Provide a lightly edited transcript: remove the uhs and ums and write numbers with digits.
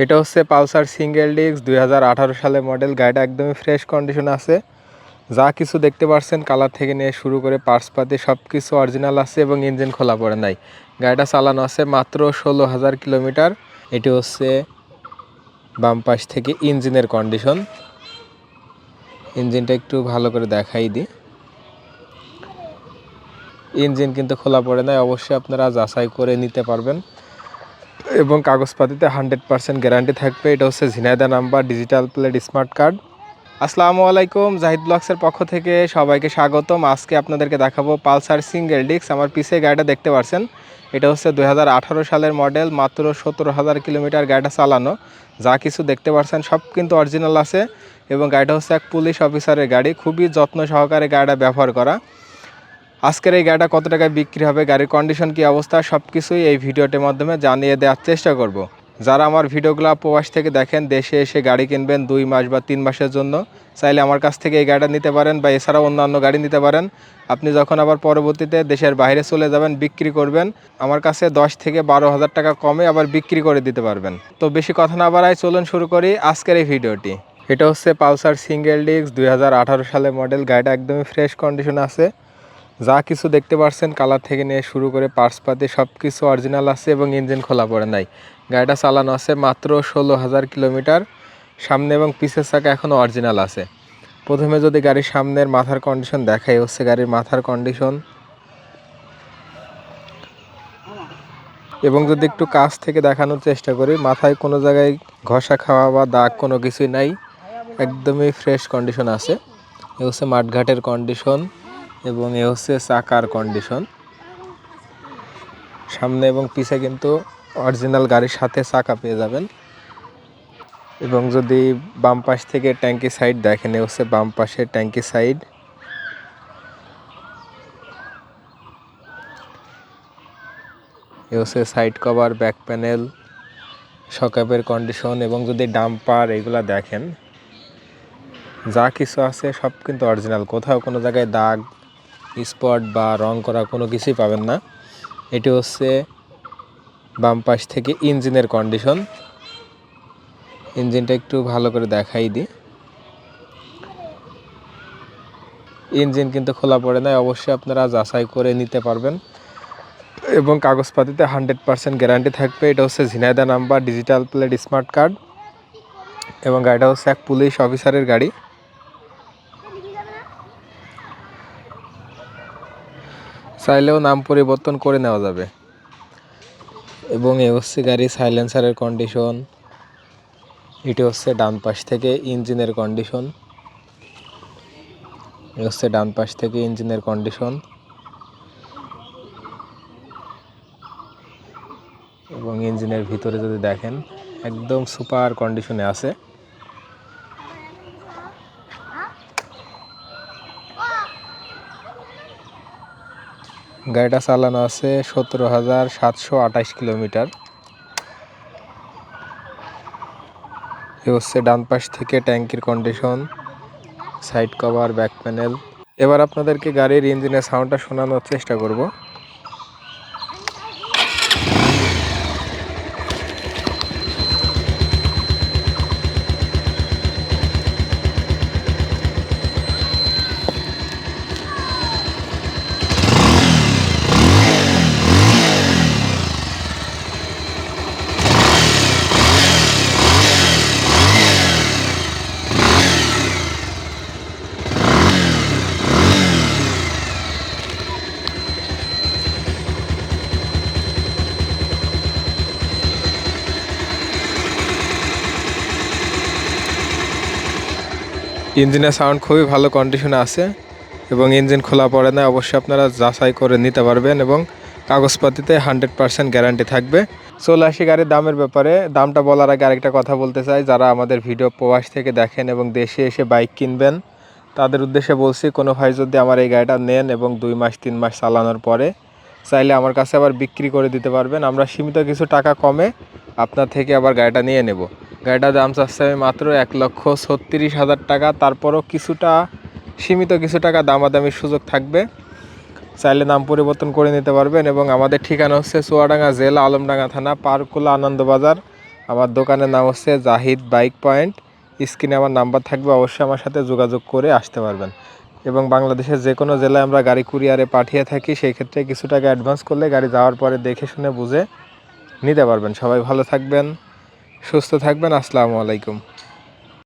এটা হচ্ছে Pulsar single disc 2018 সালের মডেল। গাড়িটা একদমই ফ্রেশ কন্ডিশন আছে। যা কিছু দেখতে পাচ্ছেন কালার থেকে নিয়ে শুরু করে পার্টস পাতি সব কিছু অরিজিনাল আছে এবং ইঞ্জিন খোলা পড়ে নাই। গাড়িটা চালানো আছে মাত্র 16,000 কিলোমিটার। এটি হচ্ছে বাম পাশ থেকে ইঞ্জিনের কন্ডিশন। ইঞ্জিনটা একটু ভালো করে দেখাই দিই। ইঞ্জিন কিন্তু খোলা পড়ে নাই, অবশ্যই আপনারা যাচাই করে নিতে পারবেন এবং কাগজপাতিতে 100% গ্যারান্টি থাকবে। এটা হচ্ছে Jhenaidah number, digital plate, smart card. আসসালামু আলাইকুম, জাহিদ ব্লগসের পক্ষ থেকে সবাইকে স্বাগতম। আজকে আপনাদেরকে দেখাবো পালসার সিঙ্গেল ডিস্ক। আমার পিছিয়ে গাড়িটা দেখতে পাচ্ছেন, এটা হচ্ছে 2018 সালের মডেল, মাত্র 17,000 কিলোমিটার গাড়িটা চালানো। যা কিছু দেখতে পাচ্ছেন সব কিন্তু অরিজিনাল আছে এবং গাড়িটা হচ্ছে এক পুলিশ অফিসারের গাড়ি। খুবই যত্ন সহকারে গাড়িটা ব্যবহার করা। আজকের এই গাড়িটা কত টাকায় বিক্রি হবে, গাড়ির কন্ডিশন কী অবস্থা, সব কিছুই এই ভিডিওটির মাধ্যমে জানিয়ে দেওয়ার চেষ্টা করব। যারা আমার ভিডিওগুলো প্রবাস থেকে দেখেন, দেশে এসে গাড়ি কিনবেন 2 মাস বা 3 মাসের জন্য, চাইলে আমার কাছ থেকে এই গাড়িটা নিতে পারেন বা এছাড়াও অন্যান্য গাড়ি নিতে পারেন। আপনি যখন আবার পরবর্তীতে দেশের বাইরে চলে যাবেন, বিক্রি করবেন, আমার কাছে 10 থেকে 12,000 টাকা কমে আবার বিক্রি করে দিতে পারবেন। তো বেশি কথা না বাড়াই, চলুন শুরু করি আজকের এই ভিডিওটি। এটা হচ্ছে পালসার সিঙ্গেল ডিস্ক 2018 সালের মডেল। গাড়িটা একদমই ফ্রেশ কন্ডিশন আছে। যা কিছু দেখতে পাচ্ছেন কালার থেকে নিয়ে শুরু করে পার্টস পাতি সব কিছু অরিজিনাল আছে এবং ইঞ্জিন খোলা পড়ে নাই। গাড়িটা চালানো আছে মাত্র 16,000 কিলোমিটার। সামনে এবং পিছের চাকা এখনও অরিজিনাল আছে। প্রথমে যদি গাড়ির সামনের মাথার কন্ডিশন দেখাই, হচ্ছে গাড়ির মাথার কন্ডিশন। এবং যদি একটু কাছ থেকে দেখানোর চেষ্টা করি, মাথায় কোনো জায়গায় ঘষা খাওয়া বা দাগ কোনো কিছুই নাই, একদমই ফ্রেশ কন্ডিশন আছে। এ হচ্ছে মাঠঘাটের কন্ডিশন এবং এ হচ্ছে চাকার কন্ডিশন। সামনে এবং পিছে কিন্তু অরিজিনাল গাড়ির সাথে চাকা পেয়ে যাবেন। এবং যদি বাম পাশ থেকে ট্যাঙ্কি সাইড দেখেন, এ হচ্ছে বাম পাশে ট্যাঙ্কি সাইড। এ হচ্ছে সাইড কভার, ব্যাক প্যানেল, শকআপের কন্ডিশন। এবং যদি ডাম্পার এগুলা দেখেন, যা কিছু আছে সব কিন্তু অরিজিনাল। কোথাও কোনো জায়গায় দাগ, স্পট বা রং করা কোনো কিছুই পাবেন না। এটি হচ্ছে বাম পাশ থেকে ইঞ্জিনের কন্ডিশন। ইঞ্জিনটা একটু ভালো করে দেখাই দিই। ইঞ্জিন কিন্তু খোলা পড়ে নাই, অবশ্যই আপনারা যাচাই করে নিতে পারবেন এবং কাগজপাতিতে 100% গ্যারান্টি থাকবে। এটা হচ্ছে Jhenaidah number, digital plate, smart card এবং গাড়িটা হচ্ছে এক পুলিশ অফিসারের গাড়ি। চাইলেও নাম পরিবর্তন করে নেওয়া যাবে। এবং এ হচ্ছে গাড়ি সাইলেন্সারের কন্ডিশন। এটি হচ্ছে ডান পাশ থেকে ইঞ্জিনের কন্ডিশন। এ হচ্ছে ডান পাশ থেকে ইঞ্জিনের কন্ডিশন। এবং ইঞ্জিনের ভিতরে যদি দেখেন, একদম সুপার কন্ডিশনে আছে। গাড়িটা চালানো আছে 17,728 কিলোমিটার। এ হচ্ছে ডান পাশ থেকে ট্যাঙ্কির condition, side cover, back panel. এবার আপনাদেরকে গাড়ির ইঞ্জিনের সাউন্ডটা শোনানোর চেষ্টা করব। ইঞ্জিনের সাউন্ড খুবই ভালো কন্ডিশনে আছে এবং ইঞ্জিন খোলা পড়ে না। অবশ্যই আপনারা যাচাই করে নিতে পারবেন এবং কাগজপাতিতে 100% গ্যারান্টি থাকবে। চলে আসি গাড়ির দামের ব্যাপারে। দামটা বলার আগে আরেকটা কথা বলতে চাই, যারা আমাদের ভিডিও প্রবাস থেকে দেখেন এবং দেশে এসে বাইক কিনবেন, তাদের উদ্দেশ্যে বলছি, কোনো ভাই যদি আমার এই গাড়িটা নেন এবং 2 মাস 3 মাস চালানোর পরে চাইলে আমার কাছে আবার বিক্রি করে দিতে পারবেন। আমরা সীমিত কিছু টাকা কমে আপনার থেকে আবার গাড়িটা নিয়ে নেব। গাড়িটার দাম চাচ্ছে আমি মাত্র 1,36,000 টাকা। তারপরও কিছুটা সীমিত কিছু টাকা দামাদামির সুযোগ থাকবে, চাইলে নাম পরিবর্তন করে নিতে পারবেন। এবং আমাদের ঠিকানা হচ্ছে চুয়াডাঙ্গা জেলা, আলমডাঙ্গা থানা, পারকুলা, আনন্দবাজার, আমার দোকানের নাম হচ্ছে জাহিদ বাইক পয়েন্ট। স্ক্রিনে আমার নাম্বার থাকবে, অবশ্যই আমার সাথে যোগাযোগ করে আসতে পারবেন। এবং বাংলাদেশের যে কোনো জেলায় আমরা গাড়ি কুরিয়ারে পাঠিয়ে থাকি, সেই ক্ষেত্রে কিছু টাকা অ্যাডভান্স করলে গাড়ি যাওয়ার পরে দেখে শুনে বুঝে নিতে পারবেন। সবাই ভালো থাকবেন, সুস্থ থাকবেন। আসসালামু আলাইকুম।